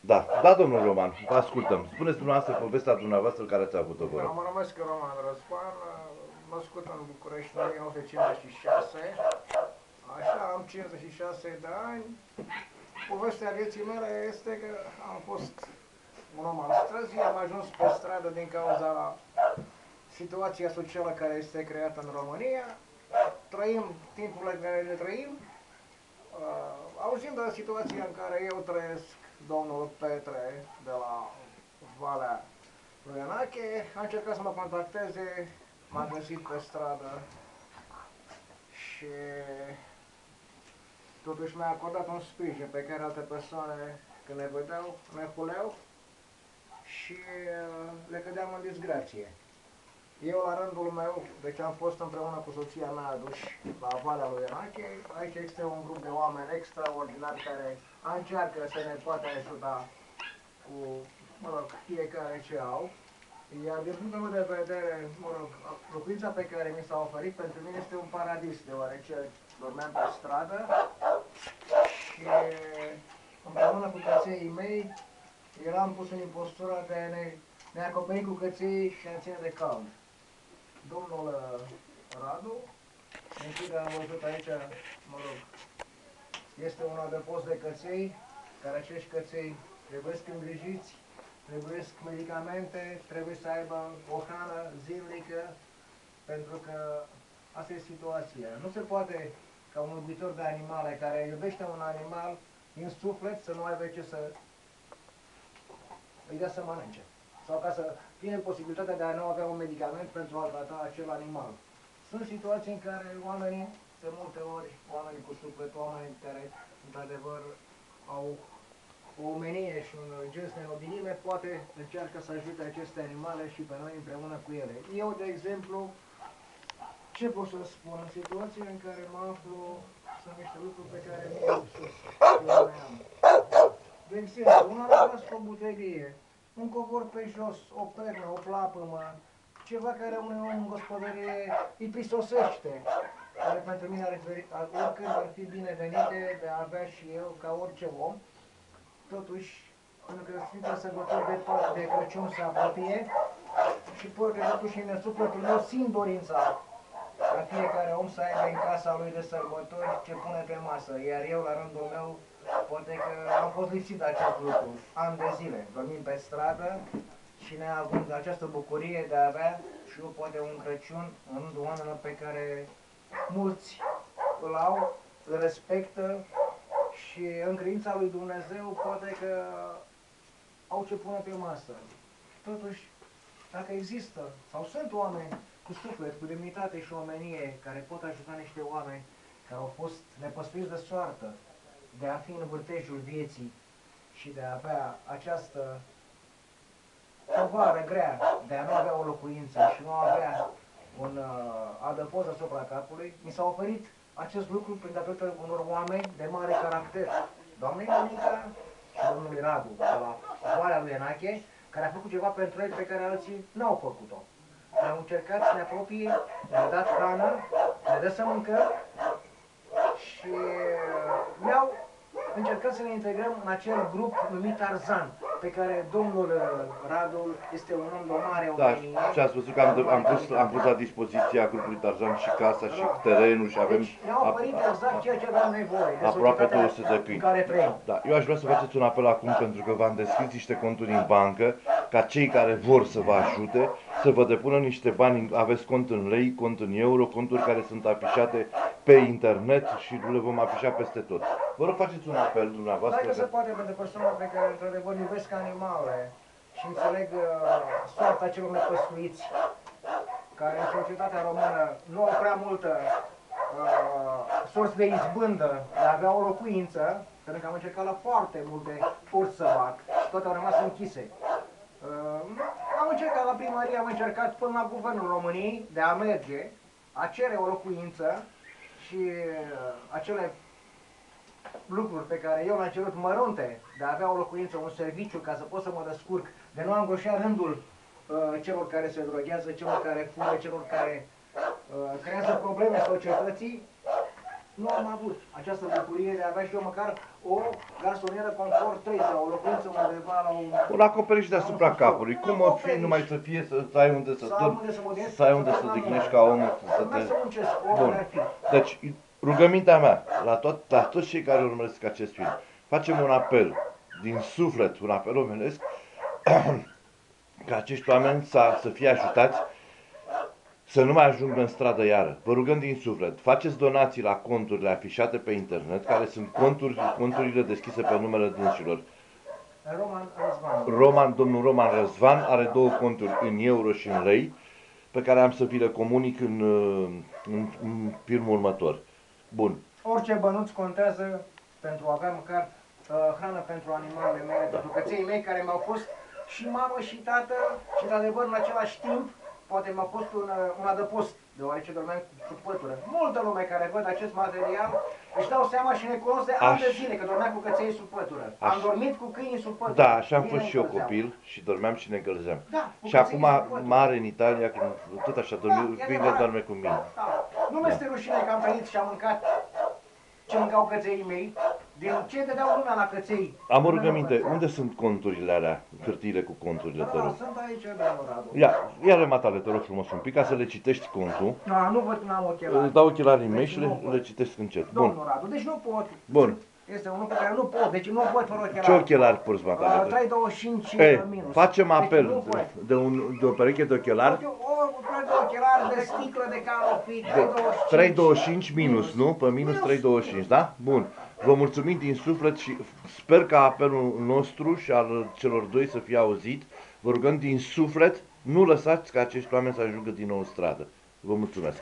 Da, da, domnul Roman, vă ascultăm. Spuneți dumneavoastră povestea dumneavoastră care ați avut-o, vă rog. Mă numesc Roman Răzvan, născut în București în 1956. Așa, am 56 de ani. Povestea vieții mele este că am fost un om al străzii, am ajuns pe stradă din cauza situația socială care este creată în România. Trăim timpurile care le trăim. Auzind de situația în care eu trăiesc, domnul Petre de la Valea lui Anache a încercat să mă contacteze, m-a găsit pe stradă și totuși mi-a acordat un sprijin pe care alte persoane, când ne vedeau, ne huleau și le cădeam în disgrație. Eu, la rândul meu, deci am fost împreună cu soția mea aduși la Valea lui Anache. Aici este un grup de oameni extraordinari care încearcă să ne poată ajuta cu, mă rog, fiecare ce au. Iar din punctul meu de vedere, mă rog, locuința pe care mi s-a oferit pentru mine este un paradis, deoarece dormeam pe stradă și împreună cu căței mei eram pus în impostura de a ne acoperi cu căței și a ține de cald. Domnul Radu, în care am văzut aici, mă rog, este un adăpost de căței, care acești căței trebuie îngrijiți, trebuie medicamente, trebuie să aibă o hrană zilnică, pentru că asta e situația. Nu se poate ca un iubitor de animale care iubește un animal din suflet să nu aibă ce să îi dea să mănânce. Sau ca să fie posibilitatea de a nu avea un medicament pentru a trata acel animal. Sunt situații în care oamenii, de multe ori, oamenii cu suflet, oamenii care, într-adevăr, au o omenie și un gest de nobilie, poate încearcă să ajute aceste animale și pe noi împreună cu ele. Eu, de exemplu, ce pot să spun? În situația în care mă aflu, sunt niște lucruri pe care nu eu le am. De exemplu, un arătas cu o butelie, un covor pe jos, o pernă, o plapumă, ceva care uneori în gospodărie îi prisosește, care pentru mine oricând ar fi binevenite de a avea și eu ca orice om. Totuși, pentru că Sfânta Sărbători de Crăciun se apropie și poate totuși în sufletul meu simt dorința ca fiecare om să aibă în casa lui de sărbători ce pune pe masă, iar eu la rândul meu poate că am fost lipsit de acest lucru, ani de zile, dormim pe stradă și neavând această bucurie de a avea și eu poate un Crăciun în rândul oamenilor pe care mulți îl au, îl respectă și în credința lui Dumnezeu poate că au ce pune pe masă. Totuși, dacă există sau sunt oameni cu suflet, cu demnitate și omenie care pot ajuta niște oameni care au fost nepăstuiți de soartă, de a fi în vârtejul vieții și de a avea această povară grea, de a nu avea o locuință și nu avea un adăpost asupra capului, mi s-a oferit acest lucru prin datorită unor oameni de mare caracter. Doamnei Monica și domnului Radu, de la Valea lui Anache, care a făcut ceva pentru ei pe care alții n-au făcut-o. Au încercat să ne apropie, ne-au dat hrană, ne dă să mâncăm și ne-au încercat să ne integrăm în acel grup numit Tarzan, pe care domnul Radu este un om de o mare omenie. Da, și ați văzut că am pus la dispoziția grupului Tarzan și casa și terenul și avem... Deci ne-au oferit exact ceea ce aveam nevoie de aproape 200 de în câini. care trăim. Da, eu aș vrea să faceți un apel acum pentru că v-am deschis niște conturi în bancă ca cei care vor să vă ajute să vă depună niște bani, aveți cont în lei, cont în euro, conturi care sunt afișate pe internet și le vom afișa peste tot. Vă rog, faceți un apel dumneavoastră. Dacă se poate pentru persoane pe care într-adevăr iubesc animale și înțeleg soarta celor nepăstuiți, care în societatea română nu au prea multă sorți de izbândă de a avea o locuință, pentru că am încercat la foarte multe furți să fac și toate au rămas închise. Am încercat la primărie, am încercat până la Guvernul României de a merge, a cere o locuință și acele lucruri pe care eu le-am cerut mărunte, de a avea o locuință, un serviciu ca să pot să mă descurc, de nu a îngroșa rândul celor care se droghează, celor care fură, celor care creează probleme societății, nu am avut această bucurie de a avea și eu măcar o garsonieră confort 3 sau o locuință undeva la un... Un acoperiș deasupra capului. Cum o fi numai să fie să ai unde să dormi, să ai unde să dignești ca omul, să te... Bun. Deci, rugămintea mea la toți cei care urmăresc acest film, facem un apel din suflet, un apel omenesc, ca acești oameni să fie ajutați să nu mai ajungă în stradă iară. Vă rugăm din suflet, faceți donații la conturile afișate pe internet, care sunt conturile deschise pe numele dânșilor. Domnul Roman Răzvan are 2 conturi în euro și în lei, pe care am să vi le comunic în filmul următor. Bun. Orice bănuț contează pentru a avea măcar hrană pentru animalele mele, pentru căței mei care mi-au fost și mamă și tată și într-adevăr în același timp poate mi-a fost un adăpost, deoarece dormeam sub pătură. Multă lume care văd acest material își dau seama și ne cunosc de ani de zile că dormeam cu căței sub pătură. Am dormit cu câinii sub pătură. Da, așa am fost și eu copil și dormeam și ne încălzeam. Da, și acum mare în Italia, când tot așa dormi, câinele doarme cu mine. Da. Nu mi-este rușine că am trăit și am mâncat ce mâncau căței mei, din ce dădeau lumea la căței. Am o rugăminte, unde sunt conturile alea, hârtiile cu conturile, te rog? Sunt aici, domnul Radu. Ia rematale, te rog frumos un pic, ca să le citești contul. Da, nu văd că n-am ochelari. Îți dau ochelarii mei și le citesc încet. Bun. Domnul Radu, deci nu pot. Bun. Este un lucru care nu pot, deci nu văd fără ochelari. Ce ochelari porți, matale? 3,25 minus. Facem Deci apel nu pot. de o pereche de ochelari. O pereche de ochelari de sticlă de calofit, 3,25 3,25 minus, nu? Pe minus 3,25, da? Bun. Vă mulțumim din suflet și sper ca apelul nostru și al celor doi să fie auzit. Vă rugăm din suflet, nu lăsați ca acești oameni să ajungă din nou în stradă. Vă mulțumesc.